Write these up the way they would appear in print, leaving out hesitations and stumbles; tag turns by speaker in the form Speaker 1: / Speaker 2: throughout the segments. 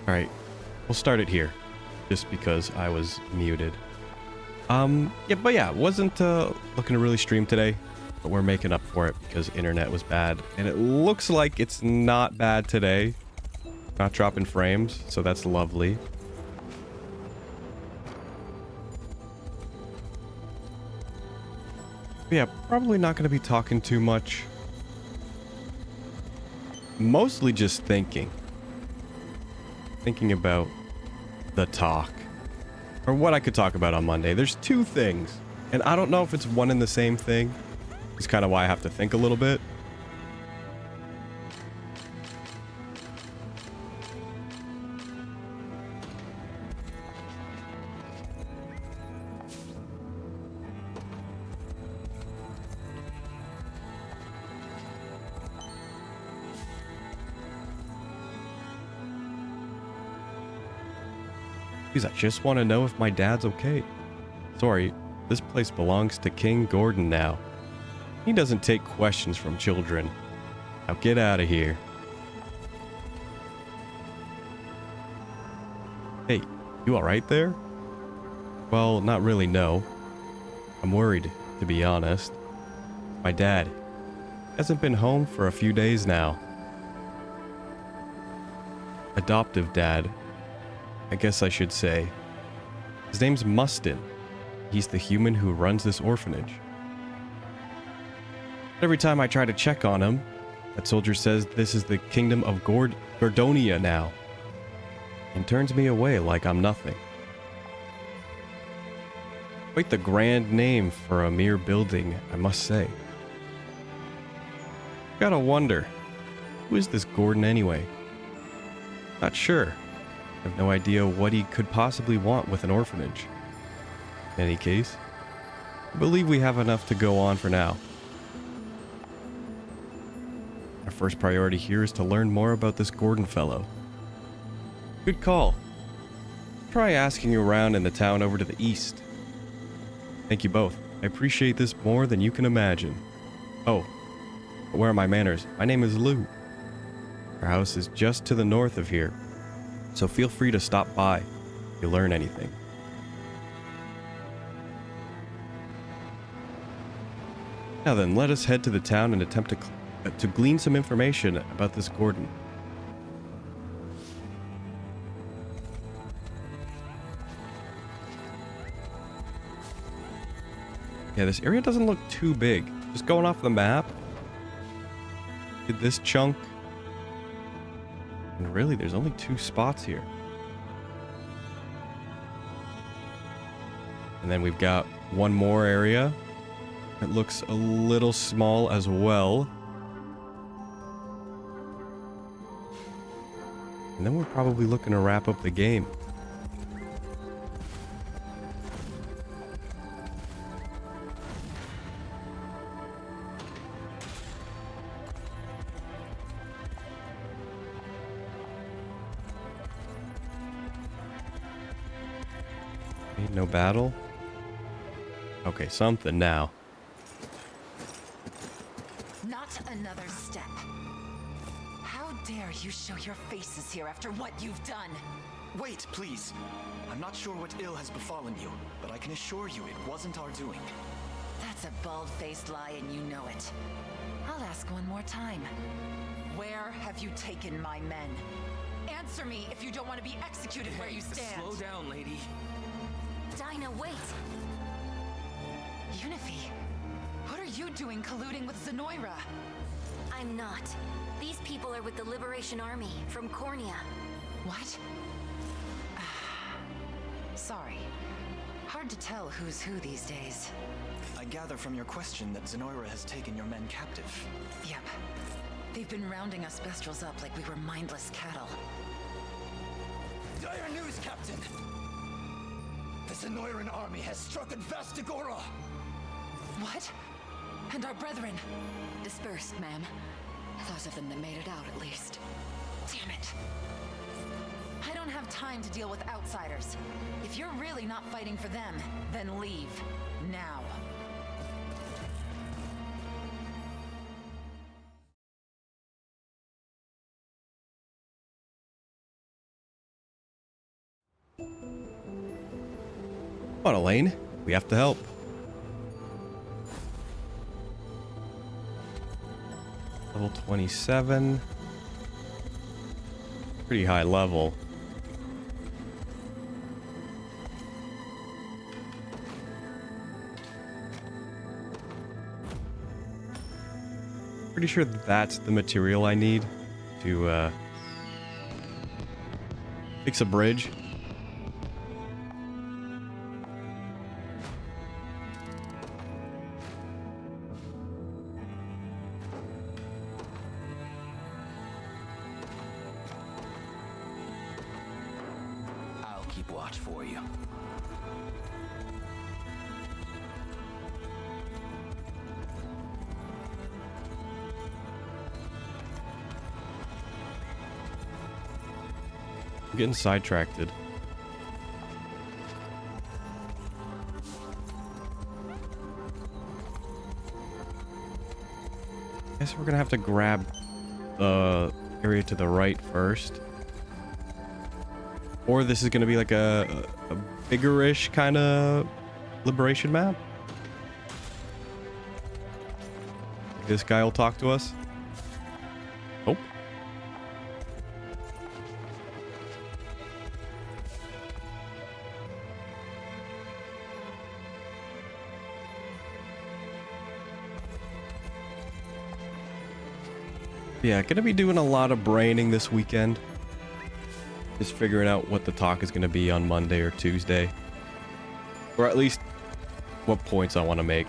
Speaker 1: All right, we'll start it here, just because I was muted. Yeah, wasn't looking to really stream today, but we're making up for it because internet was bad, and it looks like it's not bad today. Not dropping frames, so that's lovely. Yeah, probably not going to be talking too much. Mostly just thinking about the talk, or what I could talk about on Monday. There's two things, and I don't know if it's one and the same thing. It's kind of why I have to think a little bit. I just want to know if my dad's okay. Sorry, this place belongs to King Gordon now. He doesn't take questions from children. Now get out of here. Hey, you alright there? Well, not really, no. I'm worried, to be honest. My dad hasn't been home for a few days now. Adoptive dad, I guess I should say. His name's Mustin. He's the human who runs this orphanage. Every time I try to check on him, that soldier says this is the kingdom of Gordonia now, and turns me away like I'm nothing. Quite the grand name for a mere building, I must say. Gotta wonder, who is this Gordon anyway? Not sure. I have no idea what he could possibly want with an orphanage. In any case, I believe we have enough to go on for now. Our first priority here is to learn more about this Gordon fellow. Good call. Try asking around in the town over to the east. Thank you both. I appreciate this more than you can imagine. Oh, but where are my manners? My name is Lou. Our house is just to the north of here, so feel free to stop by if you learn anything. Now then, let us head to the town and attempt to glean some information about this Gordon. Yeah, this area doesn't look too big. Just going off the map. Did this chunk. And really, there's only 2 spots here. And then we've got one more area. It looks a little small as well. And then we're probably looking to wrap up the game. Okay, no battle. Okay, something now.
Speaker 2: Not another step. How dare you show your faces here after what you've done?
Speaker 3: Wait, please. I'm not sure what ill has befallen you, but I can assure you it wasn't our doing.
Speaker 2: That's a bald-faced lie and you know it. I'll ask one more time. Where have you taken my men? Answer me if you don't want to be executed where you stand.
Speaker 3: Slow down, lady.
Speaker 4: Dinah, wait!
Speaker 2: Unifi, what are you doing colluding with Zenoira?
Speaker 4: I'm not. These people are with the Liberation Army from Cornea.
Speaker 2: What? Sorry. Hard to tell who's who these days.
Speaker 3: I gather from your question that Zenoira has taken your men captive.
Speaker 2: Yep. They've been rounding us Bestrels up like we were mindless cattle.
Speaker 5: Dire news, Captain! The Zenoiran army has struck at Vastigora!
Speaker 2: What? And our brethren?
Speaker 4: Dispersed, ma'am. Those of them that made it out, at least.
Speaker 2: Damn it. I don't have time to deal with outsiders. If you're really not fighting for them, then leave. Now.
Speaker 1: Come on, Elaine. We have to help. Level 27. Pretty high level. Pretty sure that's the material I need to fix a bridge.
Speaker 3: I'll keep watch for you.
Speaker 1: I'm getting sidetracked. Guess we're gonna have to grab the area to the right first. Or this is gonna be like a bigger-ish kind of liberation map. This guy will talk to us. Nope. Yeah, gonna be doing a lot of braining this weekend. Just figuring out what the talk is gonna be on Monday or Tuesday. Or at least what points I want to make.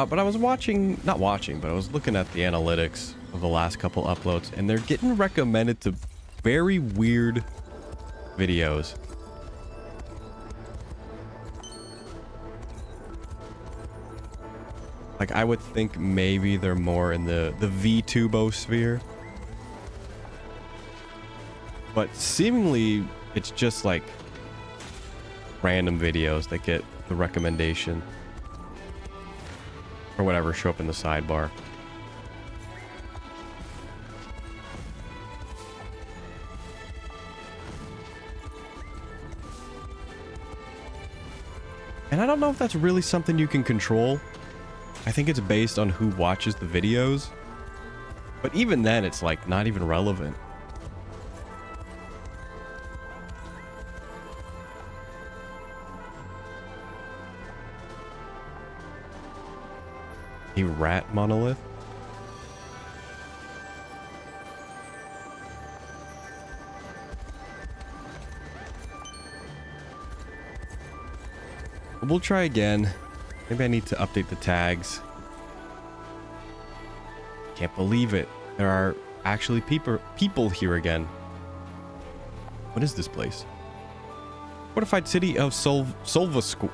Speaker 1: But I was not watching, but I was looking at the analytics of the last couple uploads, and they're getting recommended to very weird videos. Like, I would think maybe they're more in the VTubo sphere. But seemingly, it's just like random videos that get the recommendation. Or whatever, show up in the sidebar. And I don't know if that's really something you can control. I think it's based on who watches the videos. But even then, it's like not even relevant. A rat monolith? We'll try again. Maybe I need to update the tags. Can't believe it. There are actually people here again. What is this place? Fortified city of Solvaquad.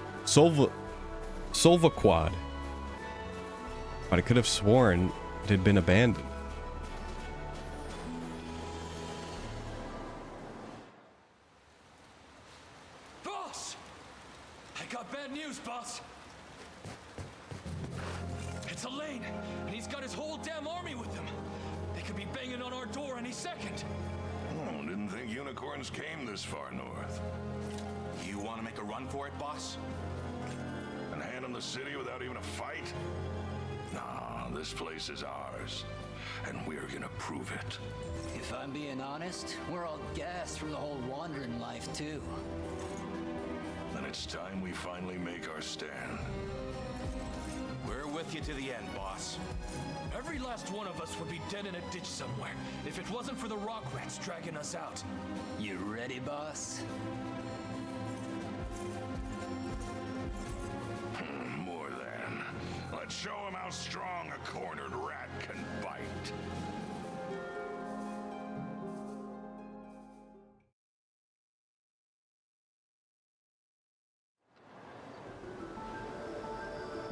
Speaker 1: But I could have sworn it had been abandoned.
Speaker 3: Boss! I got bad news, boss. It's Elaine, and he's got his whole damn army with him. They could be banging on our door any second.
Speaker 6: Oh, didn't think unicorns came this far north.
Speaker 3: You want to make a run for it, boss?
Speaker 6: And hand them the city without even a fight? Nah, this place is ours. And we're gonna prove it.
Speaker 7: If I'm being honest, we're all gassed from the whole wandering life, too.
Speaker 6: Then it's time we finally make our stand.
Speaker 3: We're with you to the end, boss. Every last one of us would be dead in a ditch somewhere if it wasn't for the rock rats dragging us out.
Speaker 7: You ready, boss?
Speaker 6: More than. Let's show them how strong a cornered rat can bite.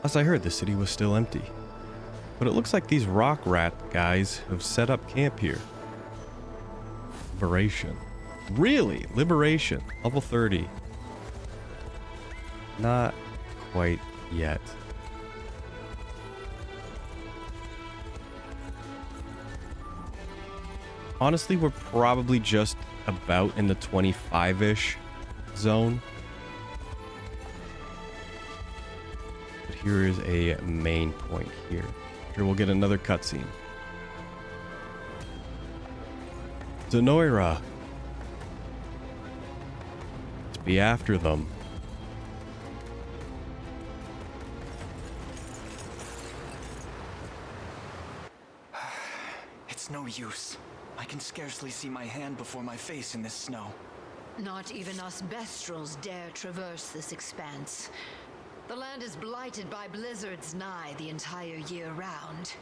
Speaker 1: As I heard, the city was still empty. But it looks like these rock rat guys have set up camp here. Liberation. Really? Liberation. Level 30. Not quite yet. Honestly, we're probably just about in the 25-ish zone. But here is a main point here. Here we'll get another cutscene. Zenoira. Let's be after them.
Speaker 5: It's no use. I can scarcely see my hand before my face in this snow.
Speaker 8: Not even us Bestrels dare traverse this expanse. The land is blighted by blizzards nigh the entire year round.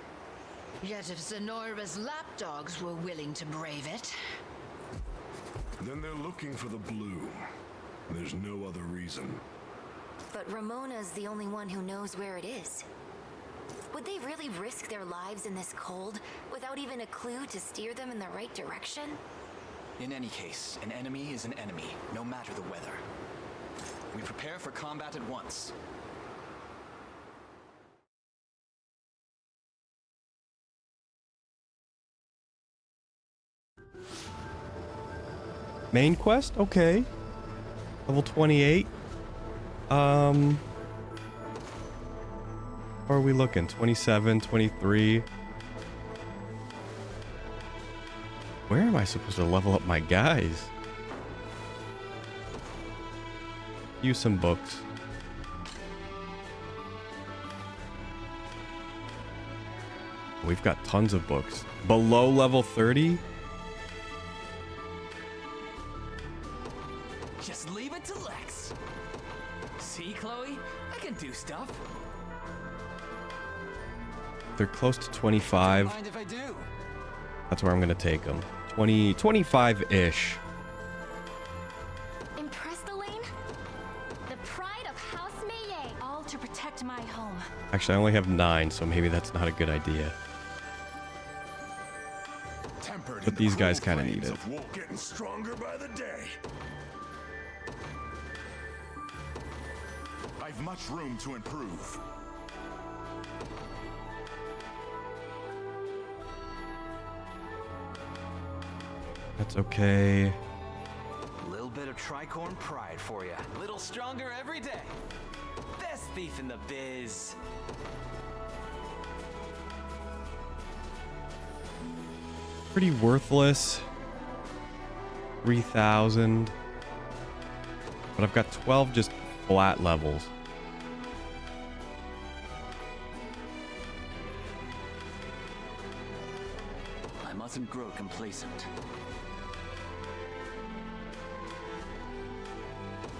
Speaker 8: Yet if Zenoira's lapdogs were willing to brave it...
Speaker 6: Then they're looking for the blue. There's no other reason.
Speaker 4: But Ramona's the only one who knows where it is. Would they really risk their lives in this cold without even a clue to steer them in the right direction?
Speaker 5: In any case, an enemy is an enemy, no matter the weather. We prepare for combat at once.
Speaker 1: Main quest? Okay. Level 28. How are we looking? 27, 23. Where am I supposed to level up my guys? Use some books. We've got tons of books. Below level 30?
Speaker 7: Just leave it to Lex. See, Chloe? I can do stuff.
Speaker 1: They're close to 25.
Speaker 7: Mind if I do?
Speaker 1: That's where I'm gonna take them. 20, 25-ish.
Speaker 4: Impressed, Elaine? The pride of House Maye, all to protect my home.
Speaker 1: Actually, I only have 9, so maybe that's not a good idea.
Speaker 6: Tempered
Speaker 1: But
Speaker 6: in
Speaker 1: these
Speaker 6: the
Speaker 1: guys
Speaker 6: cruel
Speaker 1: kinda need
Speaker 6: flames
Speaker 1: it.
Speaker 6: of war, getting stronger by the day. I've much room to improve.
Speaker 1: That's okay.
Speaker 7: Little bit of tricorn pride for you. Little stronger every day. Best thief in the biz.
Speaker 1: Pretty worthless. 3,000. But I've got 12 just flat levels.
Speaker 7: I mustn't grow complacent.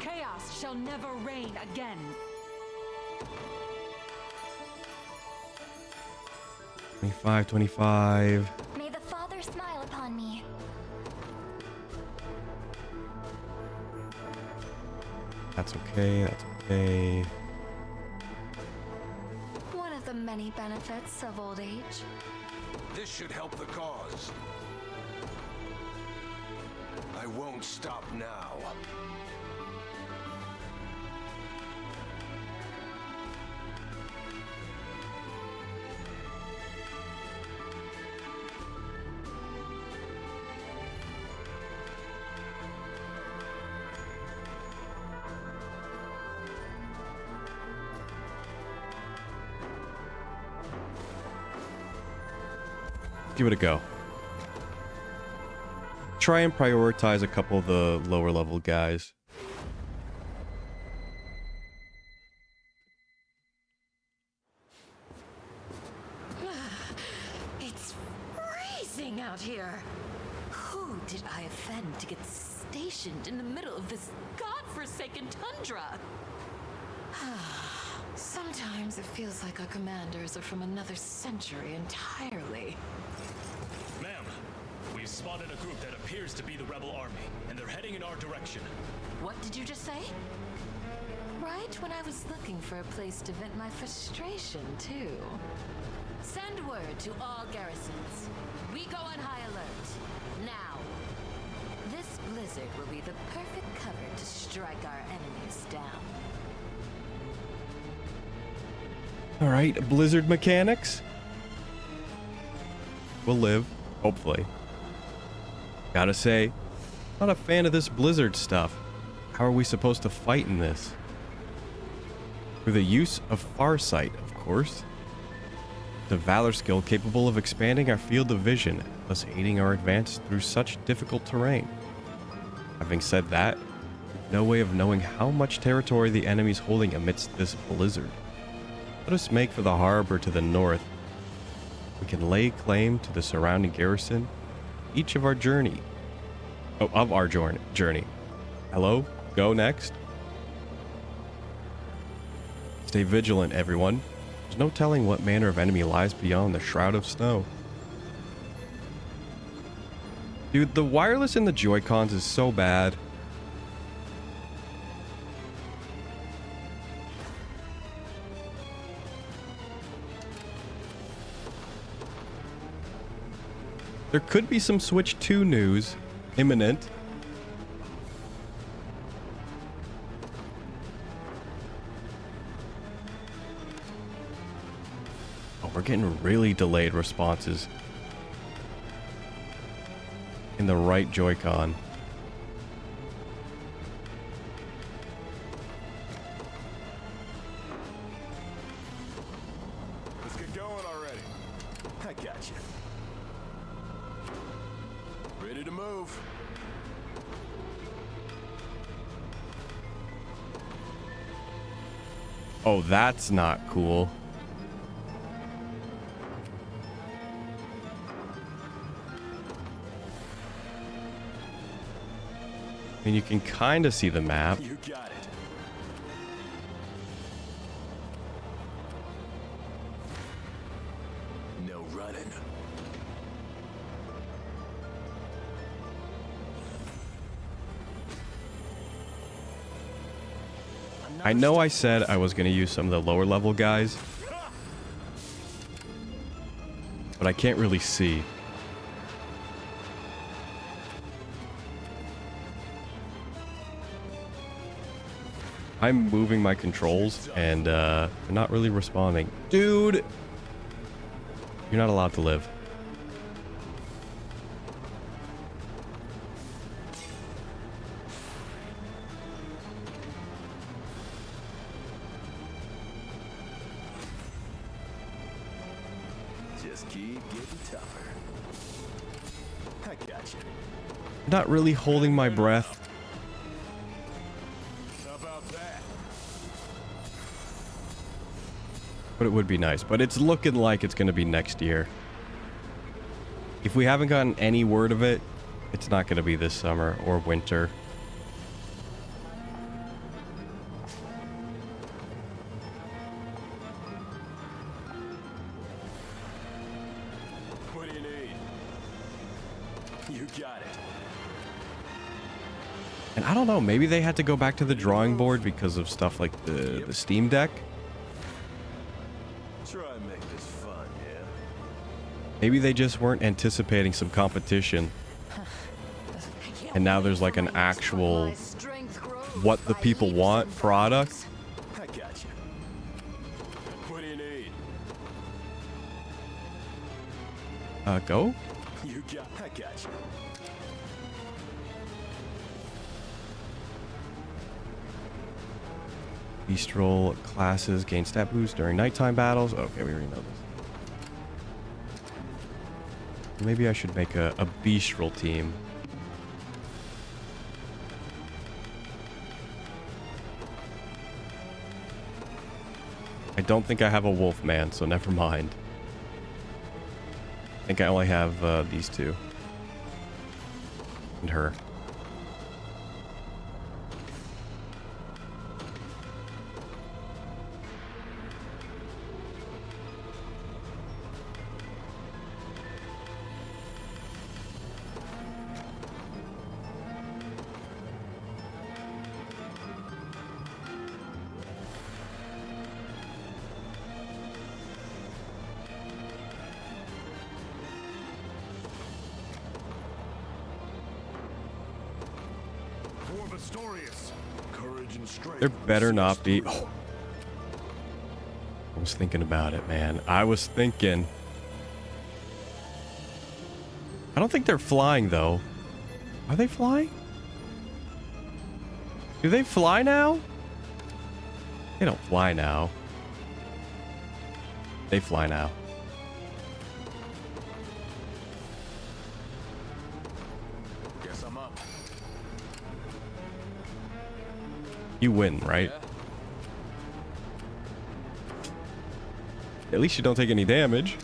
Speaker 2: Chaos shall never reign again.
Speaker 1: $25, $25.
Speaker 4: May the Father smile upon me.
Speaker 1: That's okay, that's okay.
Speaker 4: One of the many benefits of old age.
Speaker 6: This should help the cause. I won't stop now.
Speaker 1: Give it a go. Try and prioritize a couple of the lower level guys.
Speaker 8: It's freezing out here. Who did I offend to get stationed in the middle of this godforsaken tundra? Sometimes it feels like our commanders are from another century entirely.
Speaker 3: Ma'am, we've spotted a group that appears to be the rebel army, and they're heading in our direction.
Speaker 8: What did you just say? Right when I was looking for a place to vent my frustration, too. Send word to all garrisons. We go on high alert. Now. This blizzard will be the perfect cover to strike our enemies down.
Speaker 1: All right, blizzard mechanics. We'll live, hopefully. Gotta say, not a fan of this blizzard stuff. How are we supposed to fight in this? Through the use of Farsight, of course. The Valor skill capable of expanding our field of vision, thus aiding our advance through such difficult terrain. Having said that, no way of knowing how much territory the enemy's holding amidst this blizzard. Let us make for the harbor to the north. We can lay claim to the surrounding garrison, each of our journey. Journey. Hello? Go next. Stay vigilant, everyone. There's no telling what manner of enemy lies beyond the shroud of snow. Dude, the wireless in the Joy-Cons is so bad. There could be some Switch 2 news imminent. Oh, we're getting really delayed responses in the right Joy-Con.
Speaker 6: Let's get going already.
Speaker 7: I got you.
Speaker 6: Ready to move.
Speaker 1: Oh, that's not cool. I mean, you can kind of see the map.
Speaker 7: You got it. No running.
Speaker 1: I know I said I was going to use some of the lower level guys, but I can't really see. I'm moving my controls and they're not really responding. Dude! You're not allowed to live.
Speaker 7: Just keep getting tougher. I got you.
Speaker 1: Not really holding my breath.
Speaker 6: How about that?
Speaker 1: But it would be nice. But it's looking like it's going to be next year. If we haven't gotten any word of it, it's not going to be this summer or winter.
Speaker 6: What do you need?
Speaker 7: You got it.
Speaker 1: And I don't know, maybe they had to go back to the drawing board because of stuff like the Steam Deck.
Speaker 7: Try and make this fun, yeah?
Speaker 1: Maybe they just weren't anticipating some competition. And now there's like an actual what the people want product.
Speaker 7: I got you.
Speaker 6: What do you need?
Speaker 1: Go?
Speaker 7: You got. I got you.
Speaker 1: Beast roll classes gain stat boost during nighttime battles. Okay, we already know this. Maybe I should make a beast roll team. I don't think I have a wolf man, so never mind. I think I only have these two. And her.
Speaker 6: Courage and strength.
Speaker 1: There better not be. Oh. was thinking about it, man. I was thinking. I don't think they're flying, though. Are they flying? Do they fly now? They don't fly now. They fly now.
Speaker 3: Guess I'm up.
Speaker 1: You win, right?
Speaker 3: Yeah.
Speaker 1: At least you don't take any damage.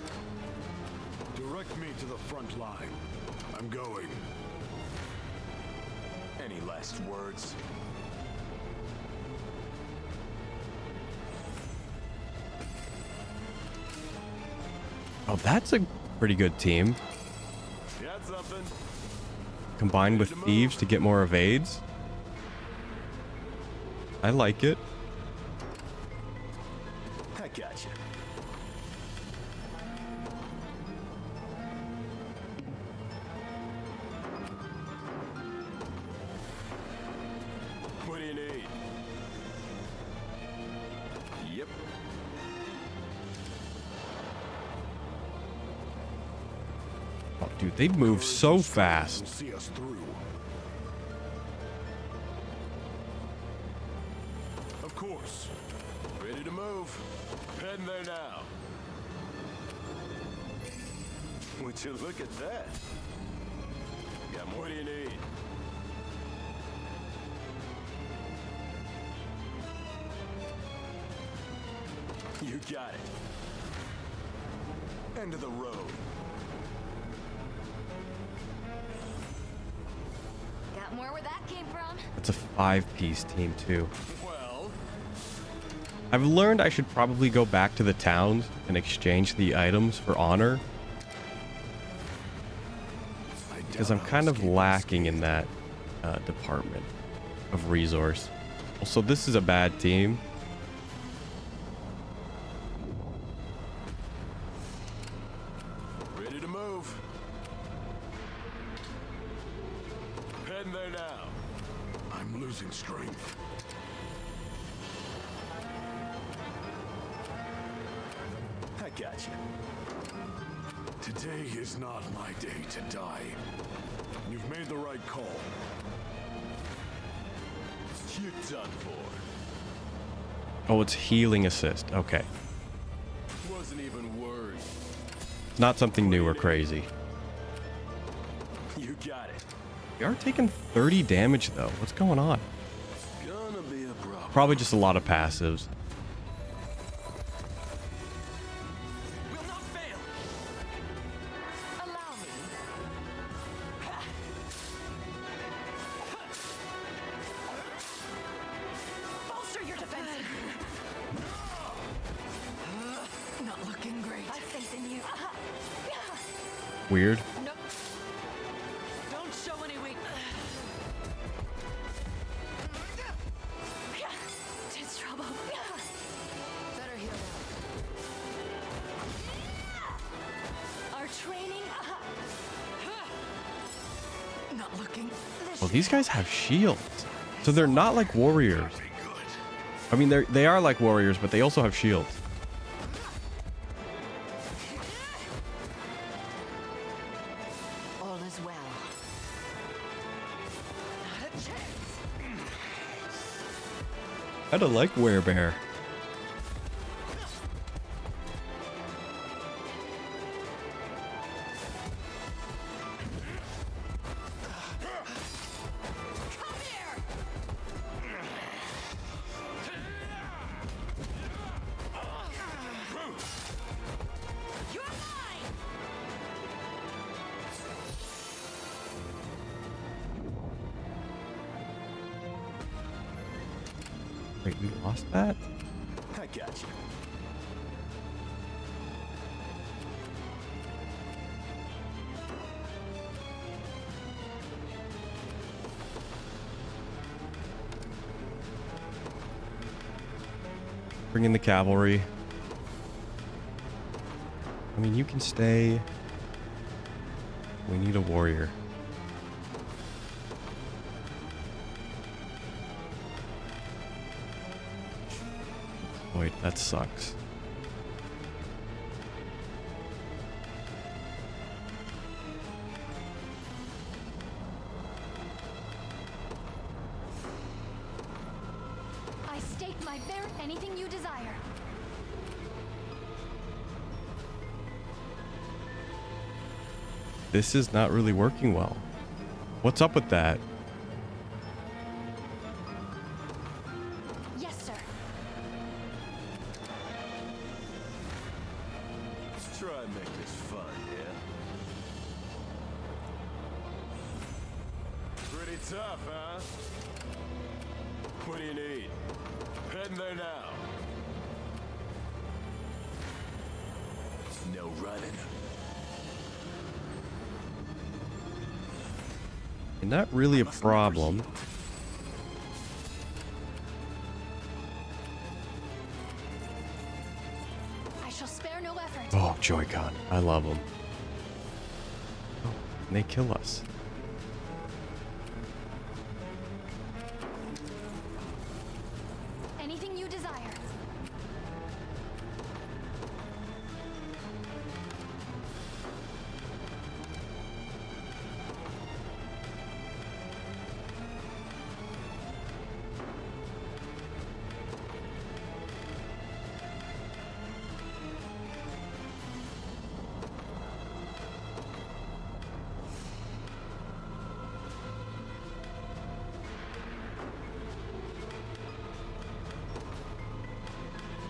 Speaker 6: Direct me to the front line. I'm going.
Speaker 3: Any last words?
Speaker 1: Oh, that's a pretty good team.
Speaker 3: Got something?
Speaker 1: Combined with thieves to get more evades. I like it.
Speaker 3: I gotcha. What do you need? Yep.
Speaker 1: Oh, dude, they move so fast.
Speaker 6: See us through.
Speaker 3: Of course. Ready to move. Heading there now. Would you look at that? Got more? What do you need? You got it. End of the road.
Speaker 4: Got more where that came from?
Speaker 1: It's a 5-piece team, too.
Speaker 3: Well,
Speaker 1: I've learned I should probably go back to the towns and exchange the items for honor. Because I'm kind of lacking in that department of resource. Also, this is a bad team.
Speaker 3: ready to move. Heading there now.
Speaker 6: I'm losing strength.
Speaker 3: I gotcha.
Speaker 6: Today is not my day to die. You've made the right call.
Speaker 3: You're done for.
Speaker 1: Oh, it's healing assist. Okay.
Speaker 3: Wasn't even worried.
Speaker 1: It's not something new or crazy.
Speaker 3: You got it.
Speaker 1: We are taking 30 damage, though. What's going on?
Speaker 3: Gonna be a problem.
Speaker 1: Probably just a lot of passives.
Speaker 3: Will not fail.
Speaker 2: Allow me. Bolster your defense. Not looking great.
Speaker 4: I have faith in you.
Speaker 1: Weird.
Speaker 2: No. Don't show any weakness.
Speaker 4: It's trouble.
Speaker 2: Better heal
Speaker 4: Our training.
Speaker 2: Not looking.
Speaker 1: Well, these guys have shields. So they're not like warriors.
Speaker 6: Be good.
Speaker 1: I mean, they are like warriors, but they also have shields.
Speaker 2: All is well. Not a chance.
Speaker 1: I don't like werebear.
Speaker 2: Come here. You're mine.
Speaker 1: Wait, we lost that?
Speaker 3: I gotcha.
Speaker 1: Bring in the cavalry. I mean, you can stay. We need a warrior. Wait, that sucks.
Speaker 4: Anything you desire.
Speaker 1: This is not really working well. What's up with that?
Speaker 4: Yes, sir.
Speaker 3: Try and make this fun, yeah? Pretty tough, huh? What do you need? Heading there now. No running.
Speaker 1: And not really a problem.
Speaker 4: I shall spare no effort.
Speaker 1: Oh, Joy-Con. I love them. Oh, and they kill us.
Speaker 4: Anything you desire.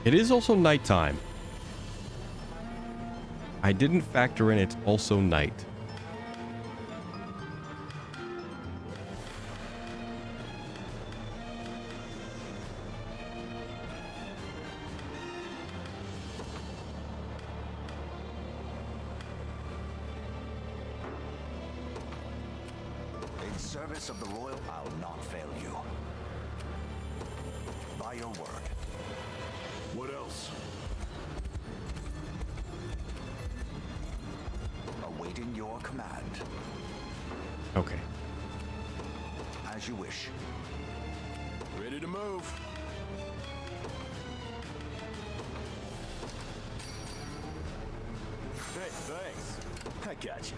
Speaker 1: It is also nighttime. I didn't factor in it's also night.
Speaker 6: In service of the Royal, I'll not fail you. By your word. What else? Awaiting your command.
Speaker 1: Okay.
Speaker 6: As you wish.
Speaker 3: Ready to move. Hey, thanks. I got you.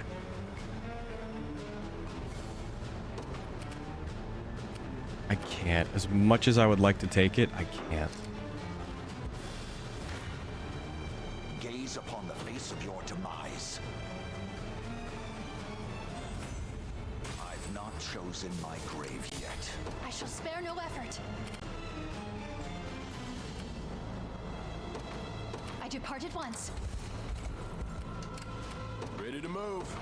Speaker 1: I can't. As much as I would like to take it, I can't.
Speaker 6: Gaze upon the face of your demise. I've not chosen my grave yet.
Speaker 4: I shall spare no effort. I depart at once.
Speaker 3: Ready to move.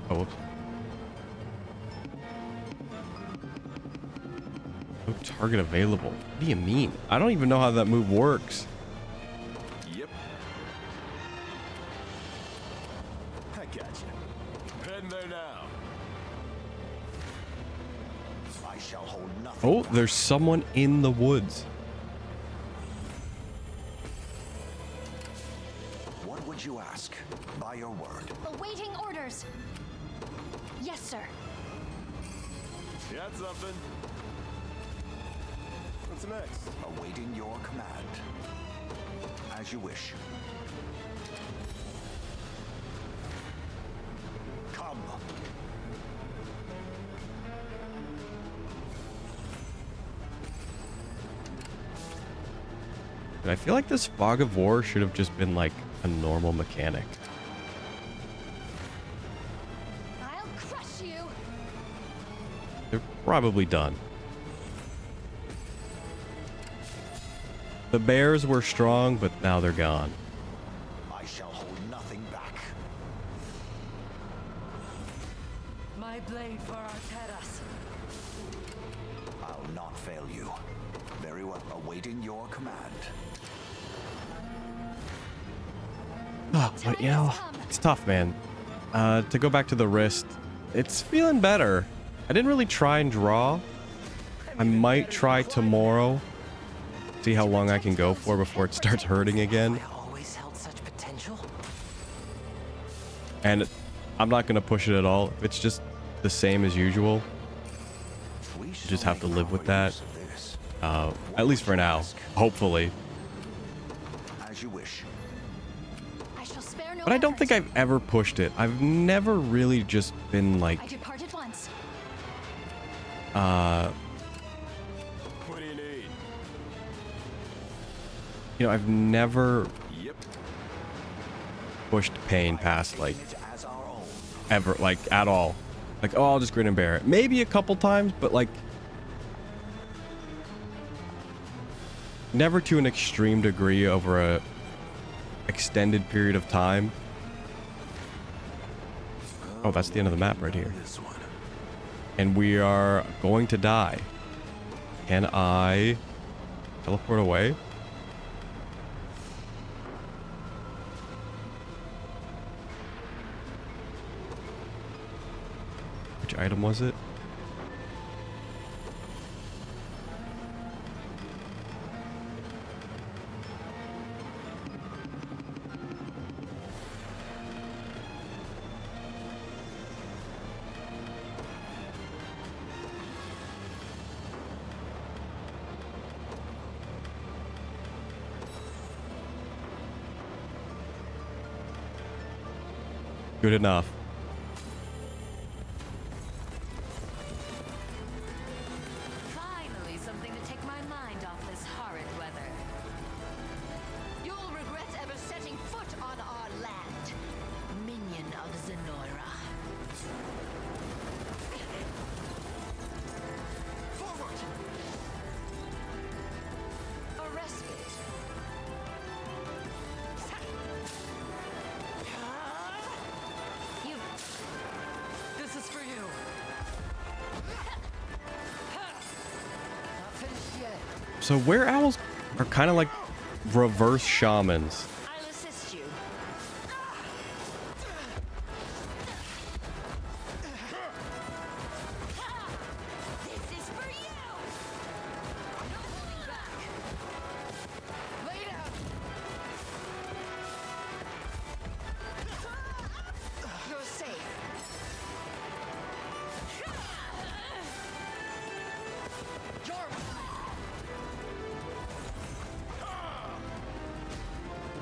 Speaker 1: Oh, whoops. No target available. What do you mean? I don't even know how that move works.
Speaker 3: Yep. I got you. Heading there now.
Speaker 6: I shall hold nothing.
Speaker 1: Oh, there's someone in the woods.
Speaker 6: What would you ask? By your word.
Speaker 4: Awaiting orders. Yes, sir.
Speaker 3: Got something. What's next?
Speaker 6: Awaiting your command. As you wish. Come.
Speaker 1: And I feel like this Fog of War should have just been like a normal mechanic.
Speaker 4: I'll crush you.
Speaker 1: They're probably done. The bears were strong, but now they're gone.
Speaker 6: I shall hold nothing back.
Speaker 2: My blade for Arteras.
Speaker 6: I'll not fail you. Very well. Awaiting your command.
Speaker 1: Oh, but you know, it's tough, man. To go back to the wrist, it's feeling better. I didn't really try and draw. I might try tomorrow. See how long I can go for before it starts hurting again.
Speaker 7: I always held such potential.
Speaker 1: And I'm not going to push it at all. If it's just the same as usual,
Speaker 6: We
Speaker 1: you just have to live with that. At least for now. Hopefully.
Speaker 6: As you wish.
Speaker 9: I shall spare no
Speaker 1: But I don't think
Speaker 9: effort.
Speaker 1: I've ever pushed it. I've never really just been like,
Speaker 9: I depart at once.
Speaker 3: What do you need?
Speaker 1: you know, I've never
Speaker 3: Yep.
Speaker 1: pushed pain past like
Speaker 5: It as our own.
Speaker 1: ever, like at all. Like, oh, I'll just grin and bear it. Maybe a couple times, but like never to an extreme degree over a extended period of time. Oh, that's the end of the map right here.
Speaker 3: This one.
Speaker 1: And we are going to die. Can I teleport away? Which item was it? Good enough.
Speaker 2: Finally, something to take my mind off this horrid weather.
Speaker 8: You'll regret ever setting foot on our land, minion of Zenora.
Speaker 3: Forward!
Speaker 8: A respite.
Speaker 2: You.
Speaker 8: This is for you. Not finished yet.
Speaker 1: So were owls are kind of like reverse shamans.
Speaker 8: I'll assist you.
Speaker 2: This is for you!
Speaker 8: No holding back. Lay down. You're safe.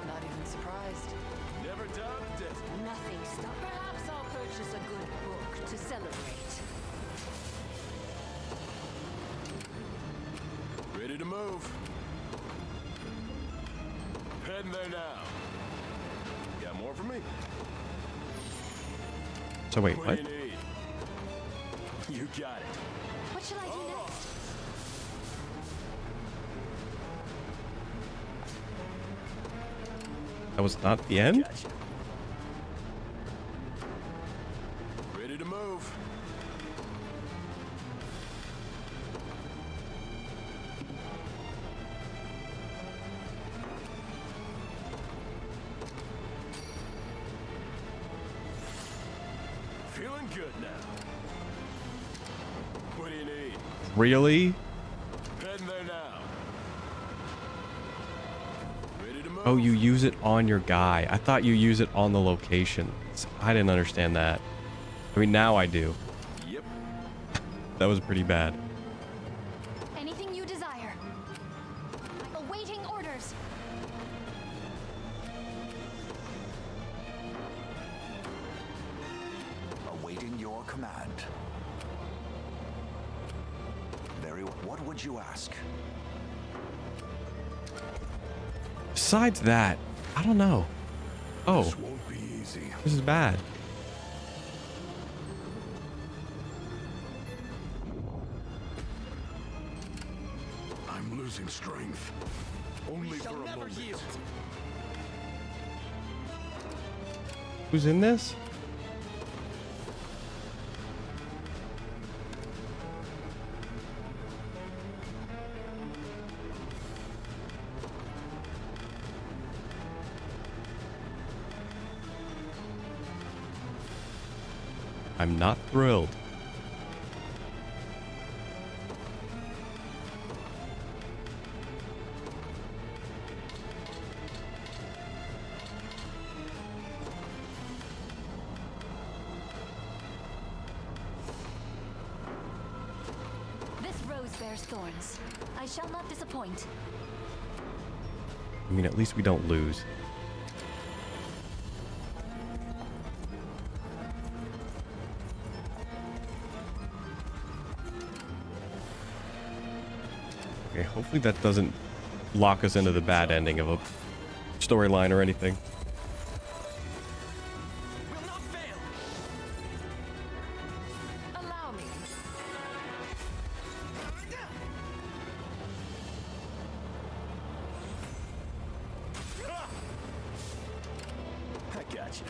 Speaker 2: Not even surprised.
Speaker 3: Never doubted it.
Speaker 8: Nothing stop. Perhaps I'll purchase a good book to celebrate.
Speaker 3: Ready to move. Heading there now. Got more for me?
Speaker 1: So wait,
Speaker 3: What
Speaker 1: what?
Speaker 3: do you need? You got it.
Speaker 9: What shall I do next?
Speaker 1: That was not the end?
Speaker 3: Gotcha. Ready to move. Feeling good now. What do you need?
Speaker 1: Really?
Speaker 3: Heading there now. Ready to move.
Speaker 1: Oh, you use it on your guy. I thought you use it on the location. I didn't understand that. I mean, now I do.
Speaker 3: Yep.
Speaker 1: That was pretty bad.
Speaker 9: Anything you desire. Awaiting orders.
Speaker 5: Awaiting your command. Very well. What would you ask?
Speaker 1: Besides that, I don't know. Oh,
Speaker 6: This won't be easy.
Speaker 1: this is bad.
Speaker 6: I'm losing strength. Only for a moment.
Speaker 1: Who's in this? I'm not thrilled.
Speaker 9: This rose bears thorns. I shall not disappoint.
Speaker 1: I mean, at least we don't lose. Okay, hopefully that doesn't lock us into the bad ending of a storyline or anything.
Speaker 7: Will not fail.
Speaker 2: Allow me.
Speaker 7: I got you.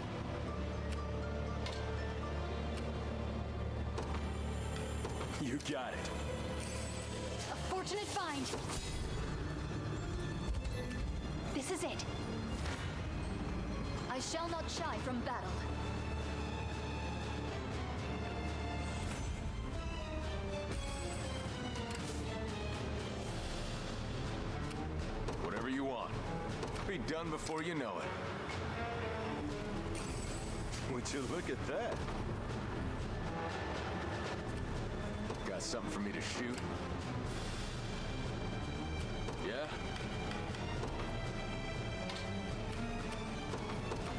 Speaker 7: You got it.
Speaker 9: A fortunate find. This is it. I shall not shy from battle.
Speaker 7: Whatever you want. Be done before you know it. Would you look at that? Got something for me to shoot? Yeah?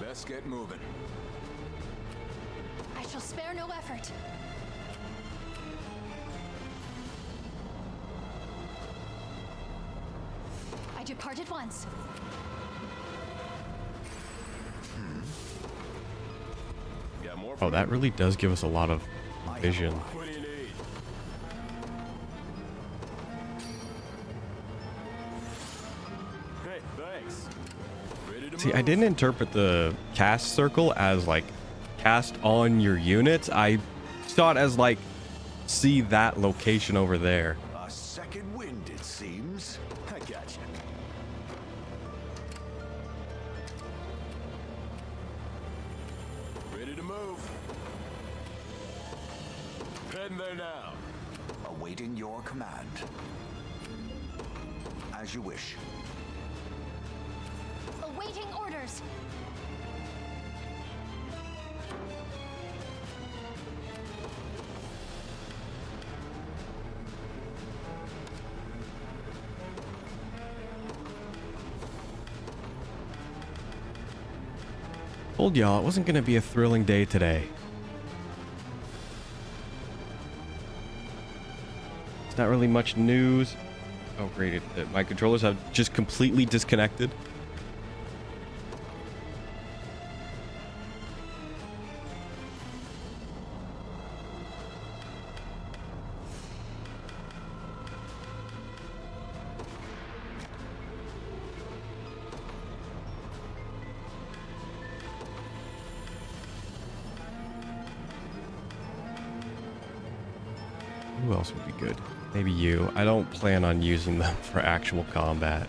Speaker 7: Let's get moving.
Speaker 9: I shall spare no effort. I depart at once.
Speaker 7: Got more
Speaker 1: Oh, that really does give us a lot of vision.
Speaker 7: What do you need? Hey, thanks. Ready to
Speaker 1: See, I
Speaker 7: move?
Speaker 1: didn't interpret the cast circle as like cast on your units. I saw it as like see that location over there.
Speaker 6: A second wind, it seems.
Speaker 7: I got you. Ready to move. Heading there now.
Speaker 6: Awaiting your command. As you wish.
Speaker 9: Awaiting orders.
Speaker 1: Told y'all it wasn't going to be a thrilling day today. It's not really much news. Oh, great. My controllers have just completely disconnected. Who else would be good? Maybe you. I don't plan on using them for actual combat.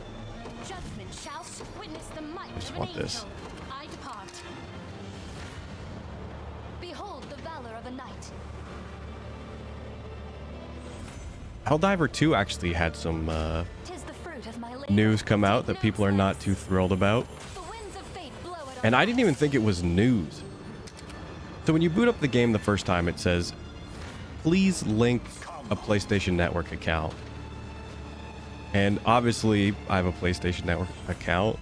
Speaker 9: Judgment shall witness the might
Speaker 1: Just
Speaker 9: of an
Speaker 1: want
Speaker 9: angel.
Speaker 1: this.
Speaker 9: I depart. Behold the valor of a knight.
Speaker 1: Helldiver 2 actually had some
Speaker 9: 'Tis the fruit of my labor.
Speaker 1: news come out
Speaker 9: Take
Speaker 1: that people are
Speaker 9: notes,
Speaker 1: not
Speaker 9: lads.
Speaker 1: too thrilled about.
Speaker 9: The winds of fate blow at our
Speaker 1: And I didn't even
Speaker 9: lives.
Speaker 1: think it was news. So when you boot up the game the first time, it says, please link a PlayStation Network account. And obviously, I have a PlayStation Network account.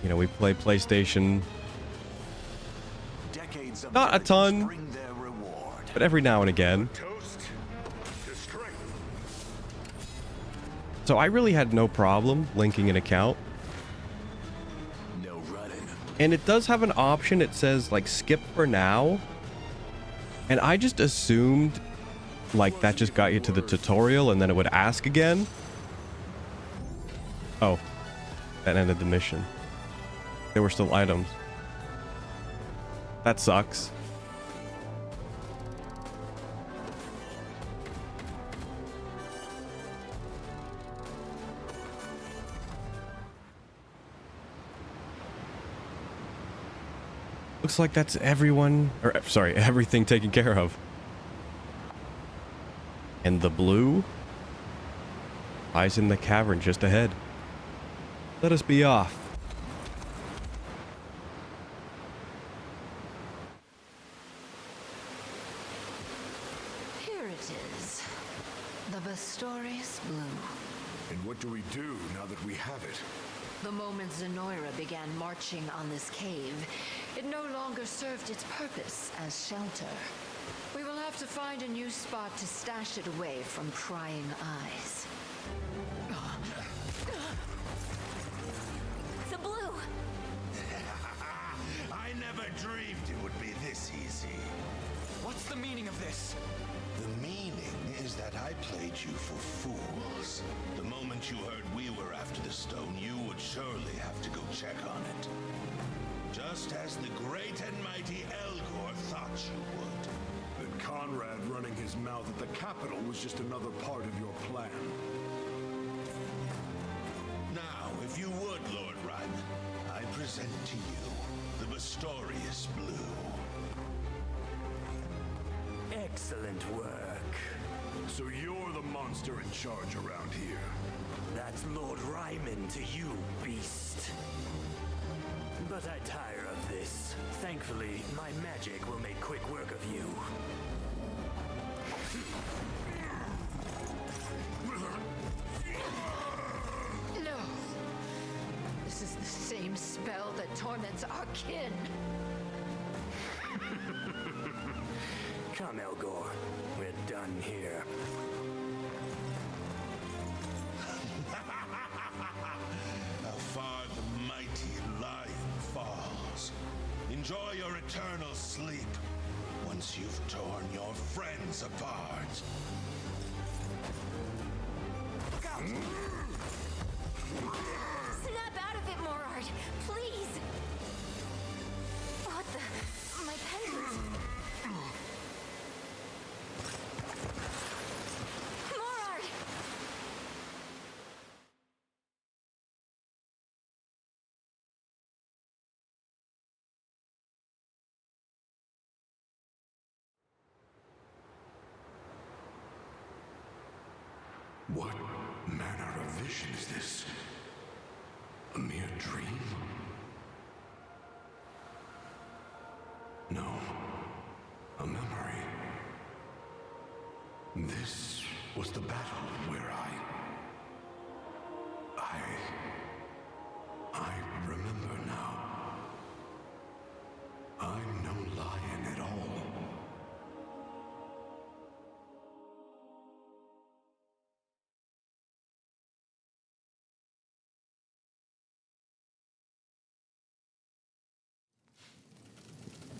Speaker 1: You know, we play PlayStation,
Speaker 6: Decades of
Speaker 1: not a
Speaker 6: diligence
Speaker 1: ton,
Speaker 6: bring their reward.
Speaker 1: but every now and again.
Speaker 6: Toast to strength.
Speaker 1: So I really had no problem linking an account.
Speaker 7: No running.
Speaker 1: And it does have an option. It says, like, skip for now. And I just assumed, like, that just got you to the tutorial and then it would ask again. Oh, that ended the mission. There were still items. That sucks. Looks like that's everyone, or sorry, everything taken care of. And the blue lies in the cavern just ahead. Let us be off.
Speaker 8: Here it is. The Bastoris Blue.
Speaker 6: And what do we do now that we have it?
Speaker 8: The moment Zenoira began marching on this cave, it no longer served its purpose as shelter. We will have to find a new spot to stash it away from prying eyes.
Speaker 10: never dreamed it would be this easy.
Speaker 5: What's the meaning of this?
Speaker 10: The meaning is that I played you for fools. The moment you heard we were after the stone, you would surely have to go check on it. Just as the great and mighty Elgor thought you would.
Speaker 6: And Conrad running his mouth at the capital was just another part of your plan.
Speaker 10: Now, if you would, Lord Ryman, I present to you the Bastorius Blue.
Speaker 11: Excellent work.
Speaker 6: So you're the monster in charge around here.
Speaker 11: That's Lord Ryman to you, beast. But I tire of this. Thankfully, my magic will make quick work of you.
Speaker 8: No. This is the same spell that torments our kin.
Speaker 11: Come, Elgor. We're done here.
Speaker 10: How far the mighty lion falls. Enjoy your eternal sleep once you've torn your friends apart.
Speaker 4: Snap out of it, Morard! Please! What the... My pendant! Morard!
Speaker 6: What manner of vision is this? A mere dream? No. A memory. This was the battle where I remember now. I'm no lion at all.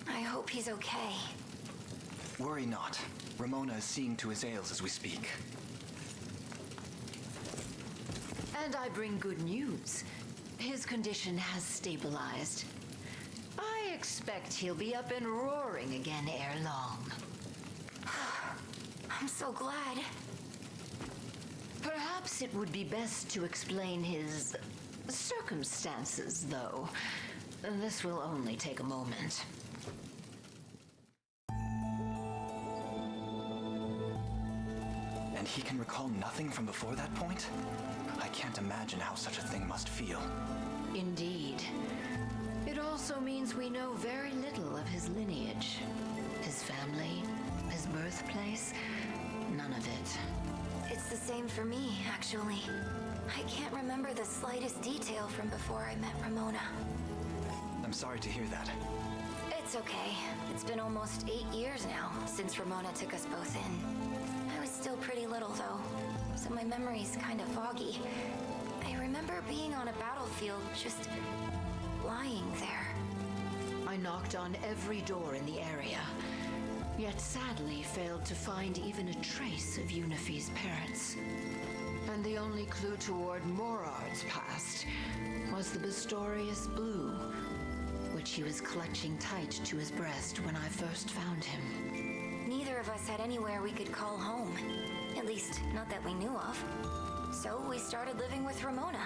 Speaker 4: I hope he's okay.
Speaker 5: Worry not. Ramona is seeing to his ails as we speak.
Speaker 8: And I bring good news. His condition has stabilized. I expect he'll be up and roaring again ere long.
Speaker 4: I'm so glad.
Speaker 8: Perhaps it would be best to explain his circumstances, though. This will only take a moment.
Speaker 5: And he can recall nothing from before that point? I can't imagine how such a thing must feel.
Speaker 8: Indeed. It also means we know very little of his lineage. His family, his birthplace, none of it.
Speaker 4: It's the same for me, actually. I can't remember the slightest detail from before I met Ramona.
Speaker 5: I'm sorry to hear that.
Speaker 4: It's okay. It's been almost 8 years now since Ramona took us both in. I was still pretty little, though, so my memory's kind of foggy. I remember being on a battlefield, just lying there.
Speaker 8: I knocked on every door in the area, yet sadly failed to find even a trace of Unifie's parents. And the only clue toward Morard's past was the Bastorius Blue, which he was clutching tight to his breast when I first found him.
Speaker 4: Neither of us had anywhere we could call home. At least, not that we knew of. So we started living with Ramona.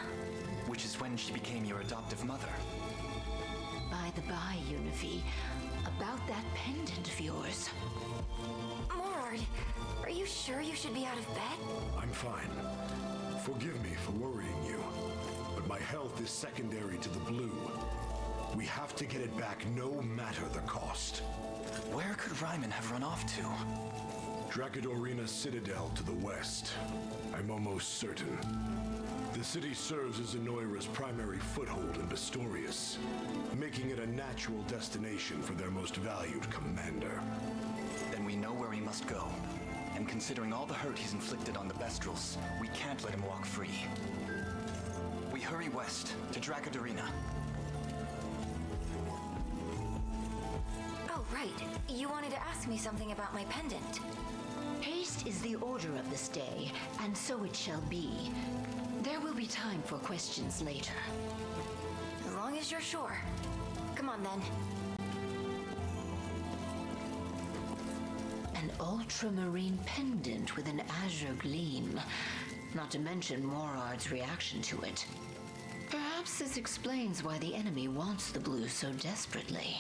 Speaker 5: Which is when she became your adoptive mother.
Speaker 8: By the by, Unifie, about that pendant of yours.
Speaker 4: Morard, are you sure you should be out of bed?
Speaker 6: I'm fine. Forgive me for worrying you, but my health is secondary to the blue. We have to get it back no matter the cost.
Speaker 5: Where could Ryman have run off to?
Speaker 6: Dracodorina Citadel to the west. I'm almost certain. The city serves as Zenoira's primary foothold in Bastorius, making it a natural destination for their most valued commander.
Speaker 5: Then we know where he must go. And considering all the hurt he's inflicted on the Bestrels, we can't let him walk free. We hurry west, to Dracodorina.
Speaker 4: You wanted to ask me something about my pendant.
Speaker 8: Haste is the order of this day, and so it shall be. There will be time for questions later.
Speaker 4: As long as you're sure. Come on then.
Speaker 8: An ultramarine pendant with an azure gleam. Not to mention Morard's reaction to it. Perhaps this explains why the enemy wants the blue so desperately.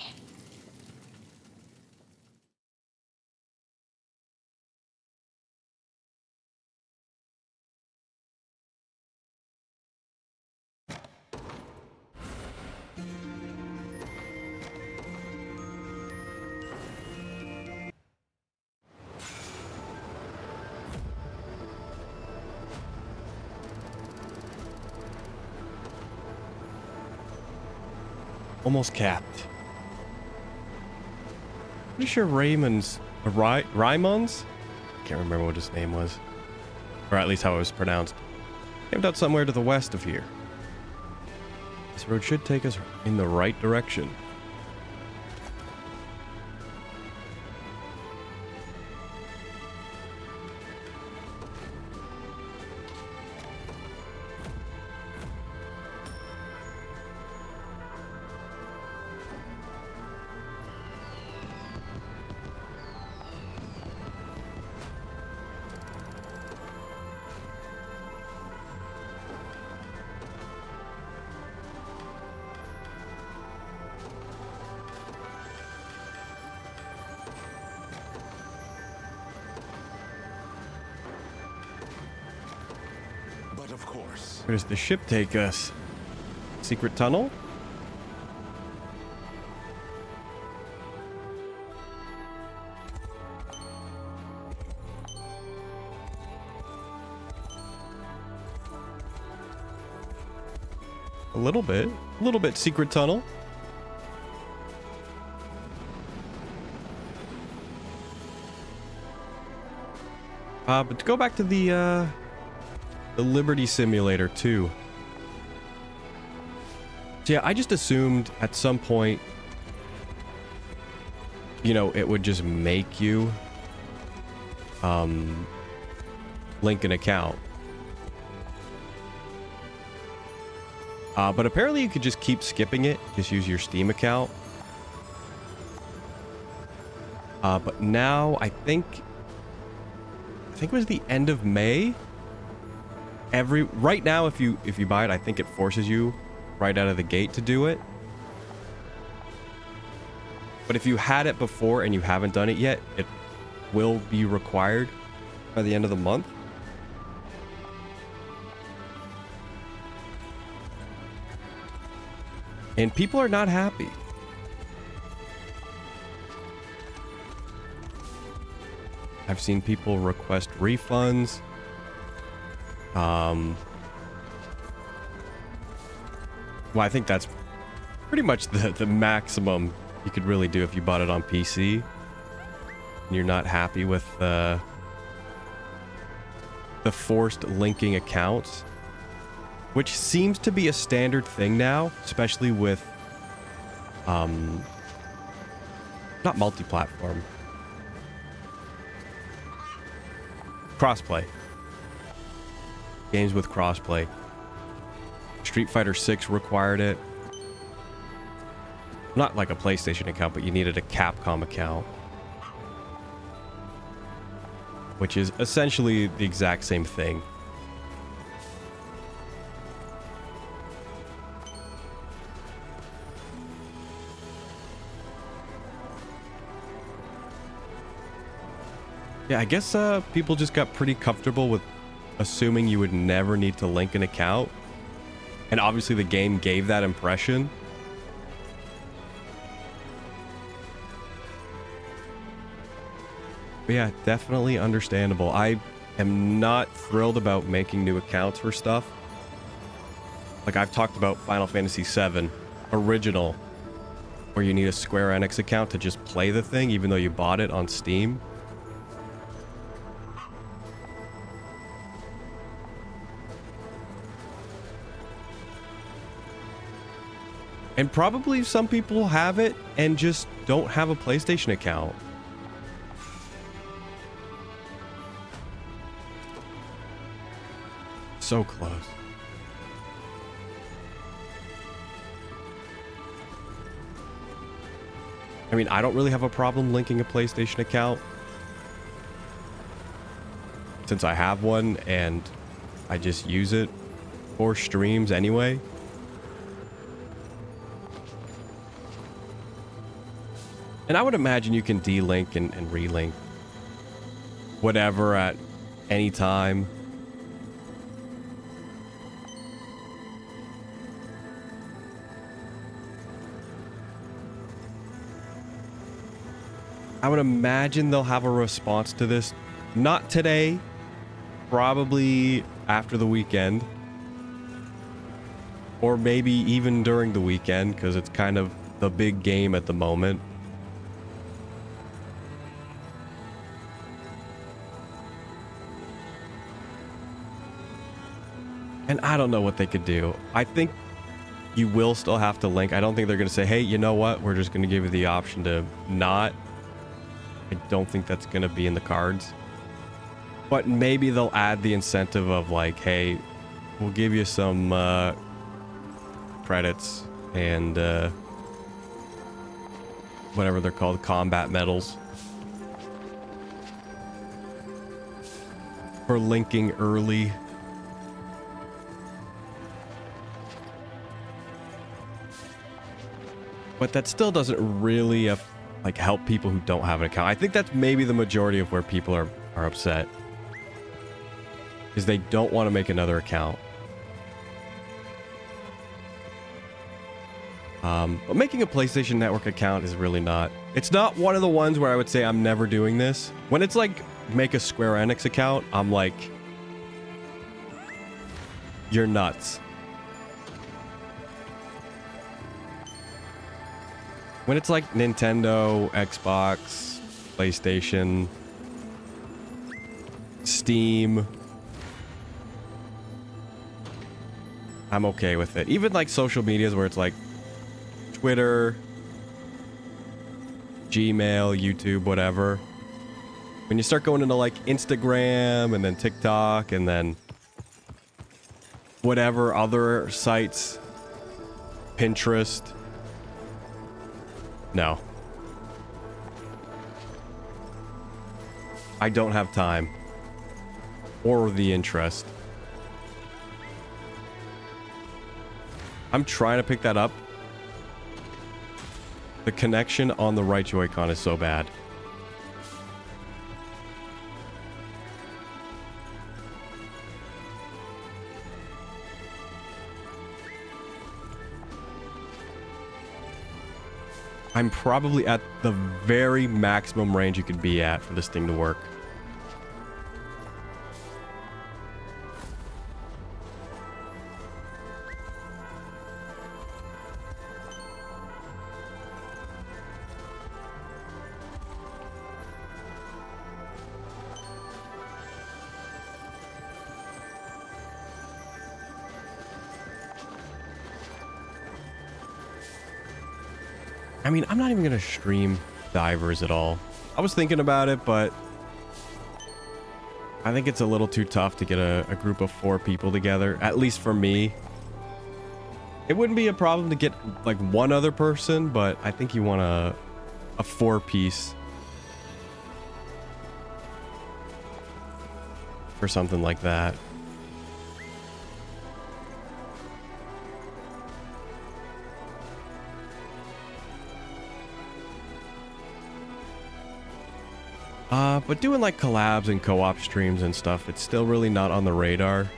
Speaker 1: Almost capped. Pretty sure Raymond's... Raimon's? Can't remember what his name was. Or at least how it was pronounced. Camped out somewhere to the west of here. This road should take us in the right direction.
Speaker 6: Of course.
Speaker 1: Where does the ship take us? Secret tunnel? A little bit secret tunnel. But to go back to the Liberty Simulator 2. So yeah, I just assumed at some point, you know, it would just make you link an account. But apparently you could just keep skipping it, just use your Steam account. But now I think it was the end of May. Right now, if you buy it, I think it forces you right out of the gate to do it. But if you had it before and you haven't done it yet, it will be required by the end of the month. And people are not happy. I've seen people request refunds. Well, I think that's pretty much the maximum you could really do if you bought it on PC. And you're not happy with the forced linking accounts, which seems to be a standard thing now, especially with not multi-platform, crossplay. Games with crossplay. Street Fighter 6 required it. Not like a PlayStation account, but you needed a Capcom account. Which is essentially the exact same thing. Yeah, I guess people just got pretty comfortable with assuming you would never need to link an account. And obviously the game gave that impression. But yeah, definitely understandable. I am not thrilled about making new accounts for stuff. Like I've talked about Final Fantasy VII Original, where you need a Square Enix account to just play the thing, even though you bought it on Steam. And probably some people have it and just don't have a PlayStation account. So close. I mean, I don't really have a problem linking a PlayStation account, since I have one and I just use it for streams anyway. And I would imagine you can delink and relink whatever at any time. I would imagine they'll have a response to this. Not today, probably after the weekend. Or maybe even during the weekend, because it's kind of the big game at the moment. And I don't know what they could do. I think you will still have to link. I don't think they're going to say, hey, you know what? We're just going to give you the option to not. I don't think that's going to be in the cards. But maybe they'll add the incentive of like, hey, we'll give you some credits and whatever they're called, combat medals, for linking early. But that still doesn't really like help people who don't have an account. I think that's maybe the majority of where people are upset, is they don't want to make another account. But making a PlayStation Network account is really not. It's not one of the ones where I would say I'm never doing this. When it's like make a Square Enix account, I'm like, you're nuts. When it's like Nintendo, Xbox, PlayStation, Steam, I'm okay with it. Even like social medias where it's like Twitter, Gmail, YouTube, whatever. When you start going into like Instagram and then TikTok and then whatever other sites, Pinterest. No. I don't have time or the interest. I'm trying to pick that up. The connection on the right Joy-Con is so bad. I'm probably at the very maximum range you could be at for this thing to work. I mean, I'm not even going to stream divers at all. I was thinking about it, but I think it's a little too tough to get a group of 4 people together, at least for me. It wouldn't be a problem to get like one other person, but I think you want a 4-piece or something like that. But doing like collabs and co-op streams and stuff, it's still really not on the radar.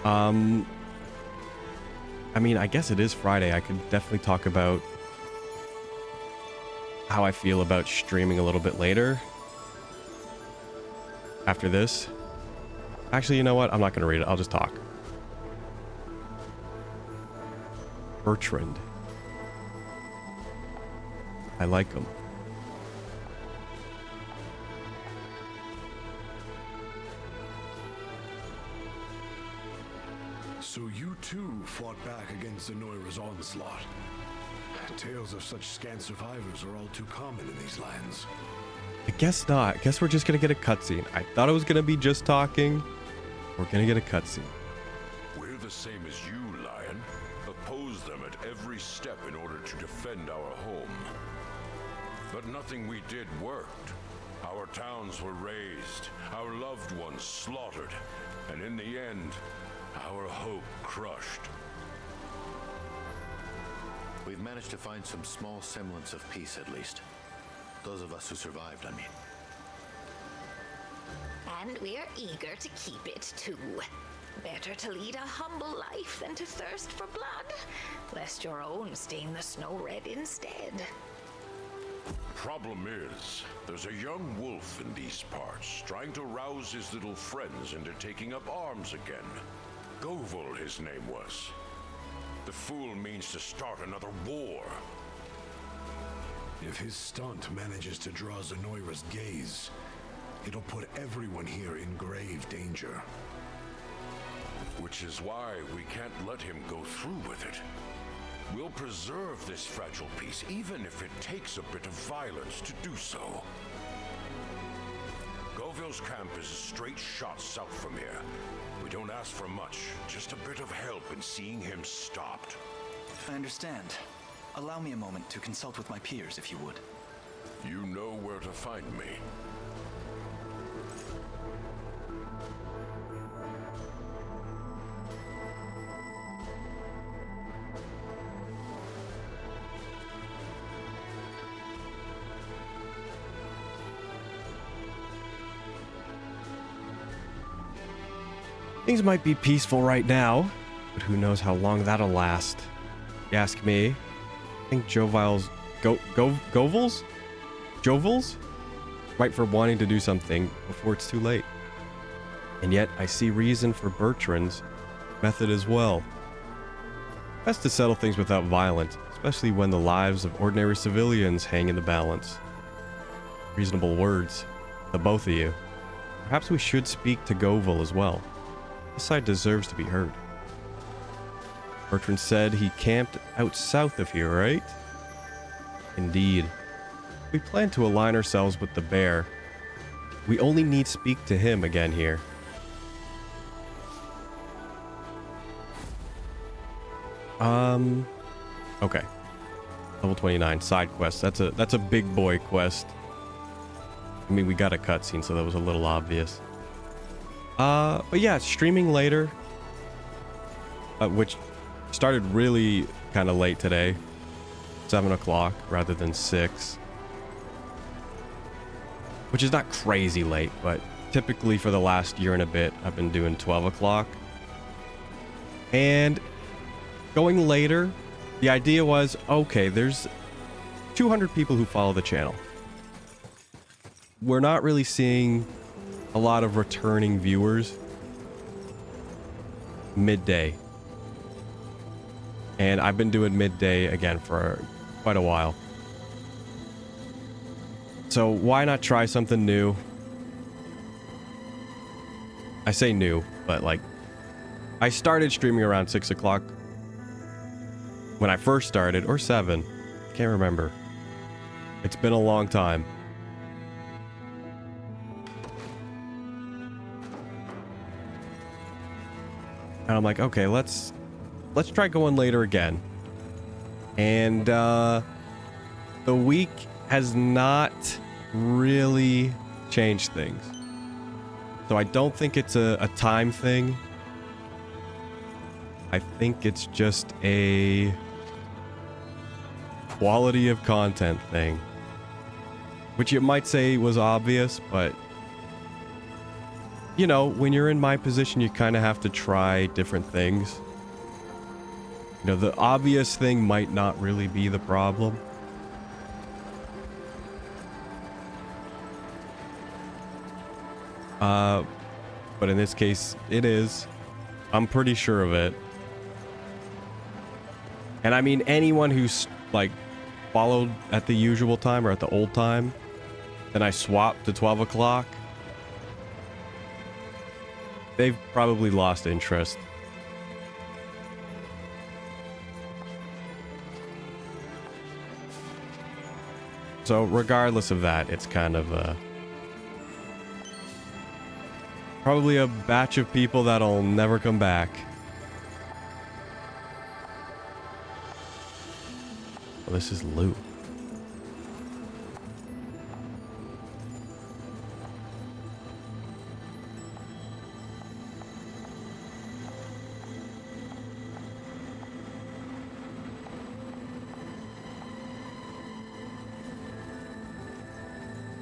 Speaker 1: I mean, I guess it is Friday. I could definitely talk about how I feel about streaming a little bit later. After this. Actually, you know what? I'm not going to read it. I'll just talk. Bertrand. I like him.
Speaker 6: So you too fought back against Zenoira's onslaught. Tales of such scant survivors are all too common in these lands.
Speaker 1: I guess not. I guess we're just gonna get a cutscene. I thought it was gonna be just talking. We're gonna get a cutscene.
Speaker 12: We're the same as you, Lion. Oppose them at every step in order to defend our home. But nothing we did worked. Our towns were razed, our loved ones slaughtered, and in the end, our hope crushed.
Speaker 13: We've managed to find some small semblance of peace, at least. Those of us who survived, I mean.
Speaker 4: And we're eager to keep it too. Better to lead a humble life than to thirst for blood, lest your own stain the snow red instead.
Speaker 12: Problem is, there's a young wolf in these parts, trying to rouse his little friends into taking up arms again. Govul, his name was. The fool means to start another war.
Speaker 6: If his stunt manages to draw Zenoira's gaze, it'll put everyone here in grave danger.
Speaker 12: Which is why we can't let him go through with it. We'll preserve this fragile peace, even if it takes a bit of violence to do so. Goville's camp is a straight shot south from here. We don't ask for much, just a bit of help in seeing him stopped.
Speaker 5: I understand. Allow me a moment to consult with my peers, if you would.
Speaker 12: You know where to find me.
Speaker 1: Things might be peaceful right now, but who knows how long that'll last. You ask me, I think Jovial's... Govils? Jovils? Right for wanting to do something before it's too late. And yet, I see reason for Bertrand's method as well. Best to settle things without violence, especially when the lives of ordinary civilians hang in the balance. Reasonable words, the both of you. Perhaps we should speak to Govil as well. This side deserves to be heard. Bertrand said he camped out south of here, right? Indeed. We plan to align ourselves with the bear. We only need speak to him again here. Okay. Level 29, side quest. That's a big boy quest. I mean, we got a cutscene, so that was a little obvious. But yeah, streaming later, which started really kind of late today, 7 o'clock rather than 6, which is not crazy late, but typically for the last year and a bit, I've been doing 12 o'clock. And going later, the idea was, okay, there's 200 people who follow the channel. We're not really seeing a lot of returning viewers midday. And I've been doing midday again for quite a while. So why not try something new? I say new, but like, I started streaming around 6 o'clock when I first started, or 7. Can't remember. It's been a long time. And I'm like, okay, let's try going later again. And the week has not really changed things. So I don't think it's a time thing. I think it's just a quality of content thing. Which you might say was obvious, but you know, when you're in my position, you kind of have to try different things. You know, the obvious thing might not really be the problem. But in this case, it is. I'm pretty sure of it. And I mean, anyone who's like followed at the usual time or at the old time, then I swapped to 12 o'clock. They've probably lost interest. So regardless of that, it's kind of probably a batch of people that'll never come back. Oh, this is loot.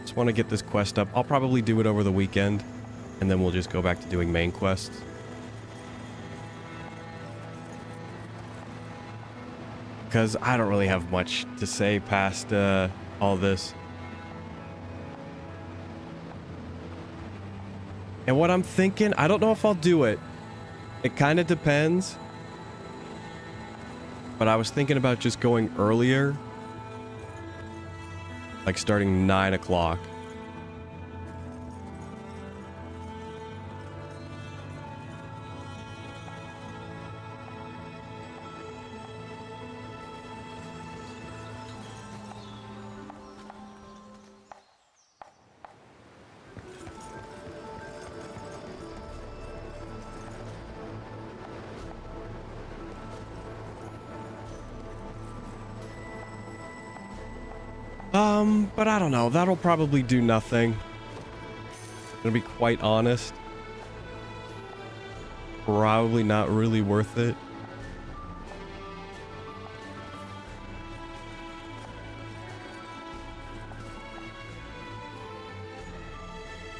Speaker 1: Just want to get this quest up. I'll probably do it over the weekend, and then we'll just go back to doing main quests. Because I don't really have much to say past all this. And what I'm thinking, I don't know if I'll do it. It kind of depends. But I was thinking about just going earlier. Like starting 9 o'clock. But I don't know. That'll probably do nothing. To be quite honest. Probably not really worth it.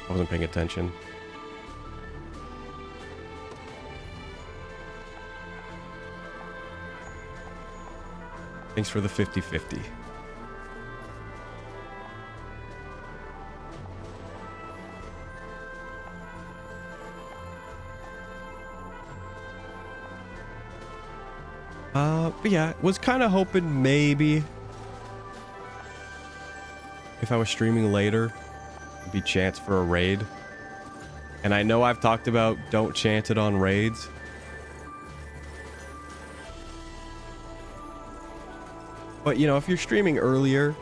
Speaker 1: I wasn't paying attention. Thanks for the 50-50. But yeah, was kind of hoping maybe if I was streaming later, it'd be chance for a raid. And I know I've talked about don't chance it on raids. But you know, if you're streaming earlier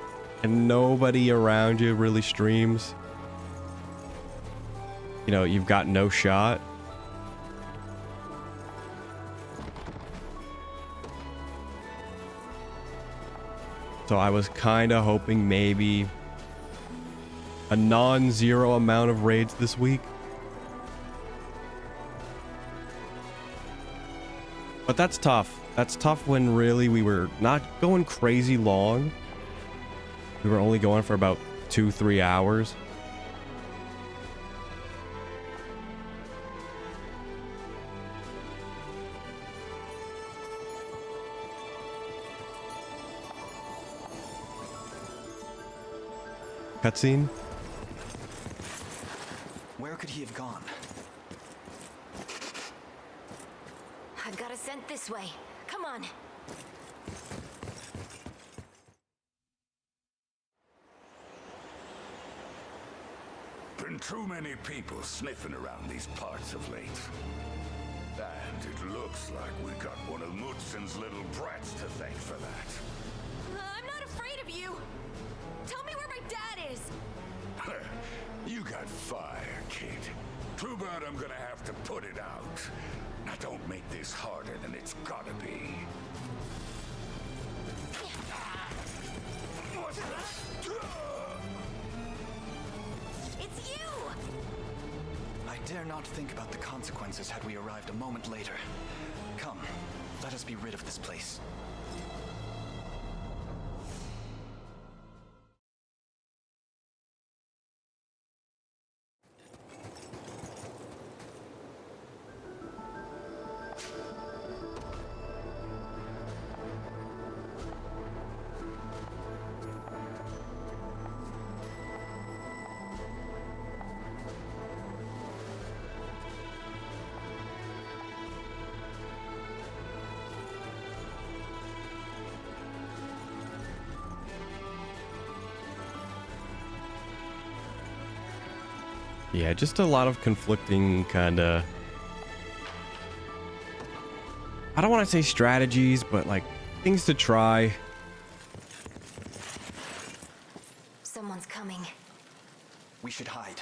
Speaker 1: and nobody around you really streams, you know, you've got no shot. So I was kind of hoping maybe a non-zero amount of raids this week. But that's tough. That's tough when really we were not going crazy long. We were only going for about 2-3 hours. Cutscene?
Speaker 5: Where could he have gone?
Speaker 4: I've got a scent this way. Come on.
Speaker 14: Been too many people sniffing around these parts of late. And it looks like we got one of Mutzen's little brats to thank for that.
Speaker 9: I'm not afraid of you. Tell me where my dad is.
Speaker 14: You got fire, kid. Too bad I'm gonna have to put it out. Now don't make this harder than it's gotta be.
Speaker 9: It's you!
Speaker 5: I dare not think about the consequences had we arrived a moment later. Come, let us be rid of this place.
Speaker 1: Yeah, just a lot of conflicting kind of... I don't want to say strategies, but like things to try.
Speaker 4: coming.
Speaker 5: We should hide.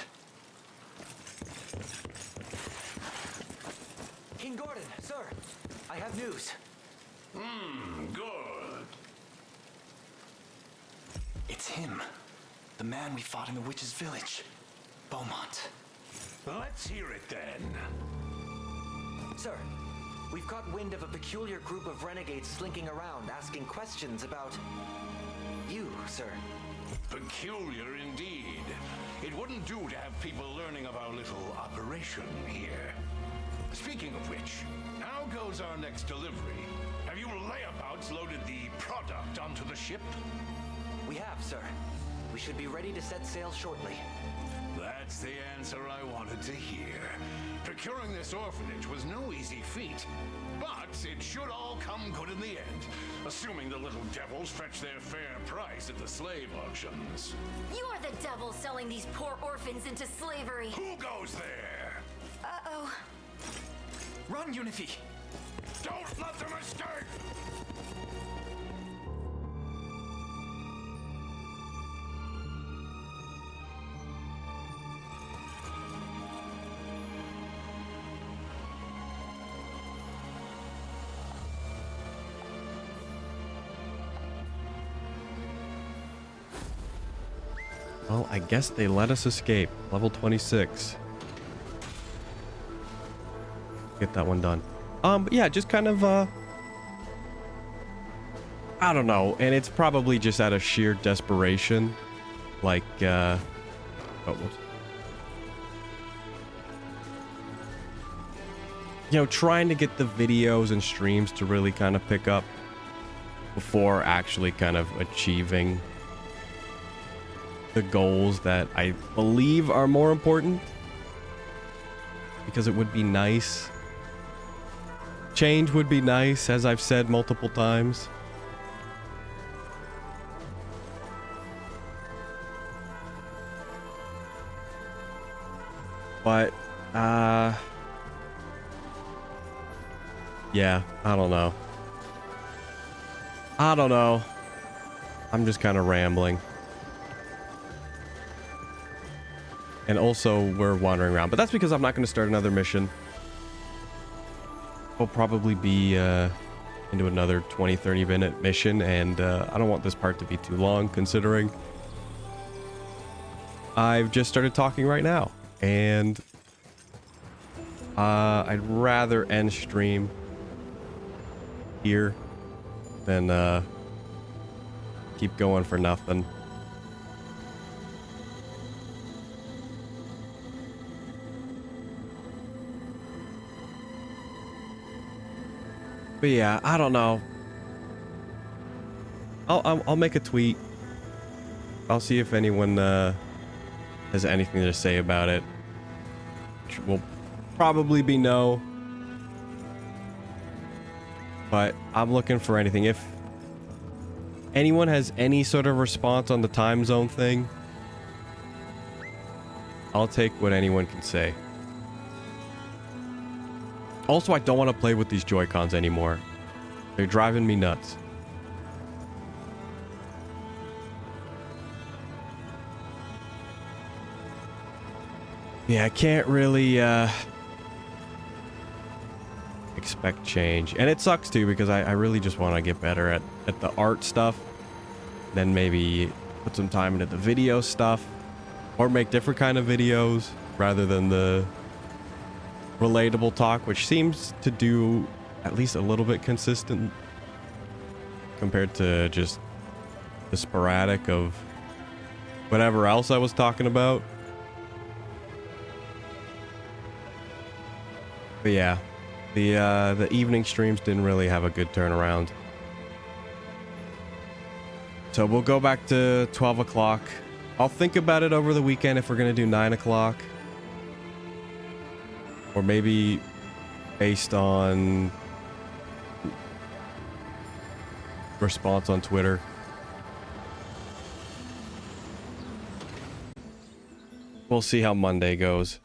Speaker 7: King Gordon, sir, I have news.
Speaker 14: Good.
Speaker 5: It's him. The man we fought in the witch's village. Beaumont.
Speaker 14: Let's hear it then.
Speaker 7: Sir, we've caught wind of a peculiar group of renegades slinking around, asking questions about you, sir.
Speaker 14: Peculiar indeed. It wouldn't do to have people learning of our little operation here. Speaking of which, how goes our next delivery? Have you layabouts loaded the product onto the ship?
Speaker 7: We have, sir. We should be ready to set sail shortly.
Speaker 14: That's the answer I wanted to hear. Procuring this orphanage was no easy feat, but it should all come good in the end, assuming the little devils fetch their fair price at the slave auctions.
Speaker 4: You're the devil selling these poor orphans into slavery.
Speaker 14: Who goes there?
Speaker 4: Uh-oh.
Speaker 5: Run, Unifi!
Speaker 14: Don't let them escape!
Speaker 1: Well, I guess they let us escape. Level 26. Get that one done. But yeah, just kind of, I don't know. And it's probably just out of sheer desperation. Like, oh, whoops. You know, trying to get the videos and streams to really kind of pick up before actually kind of achieving the goals that I believe are more important, because it would be nice. Change would be nice, as I've said multiple times. But, yeah, I don't know. I'm just kind of rambling. And also, we're wandering around. But that's because I'm not going to start another mission. We'll probably be into another 20-30 minute mission. And I don't want this part to be too long, considering I've just started talking right now. And I'd rather end stream here than keep going for nothing. But yeah, I don't know. I'll make a tweet. I'll see if anyone has anything to say about it. Which will probably be no. But I'm looking for anything. If anyone has any sort of response on the time zone thing, I'll take what anyone can say. Also, I don't want to play with these Joy-Cons anymore. They're driving me nuts. Yeah, I can't really expect change. And it sucks too, because I really just want to get better at the art stuff. Then maybe put some time into the video stuff. Or make different kind of videos rather than the relatable talk, which seems to do at least a little bit consistent compared to just the sporadic of whatever else I was talking about. But yeah, the evening streams didn't really have a good turnaround. So we'll go back to 12 o'clock. I'll think about it over the weekend if we're going to do 9 o'clock. Or maybe based on response on Twitter. We'll see how Monday goes.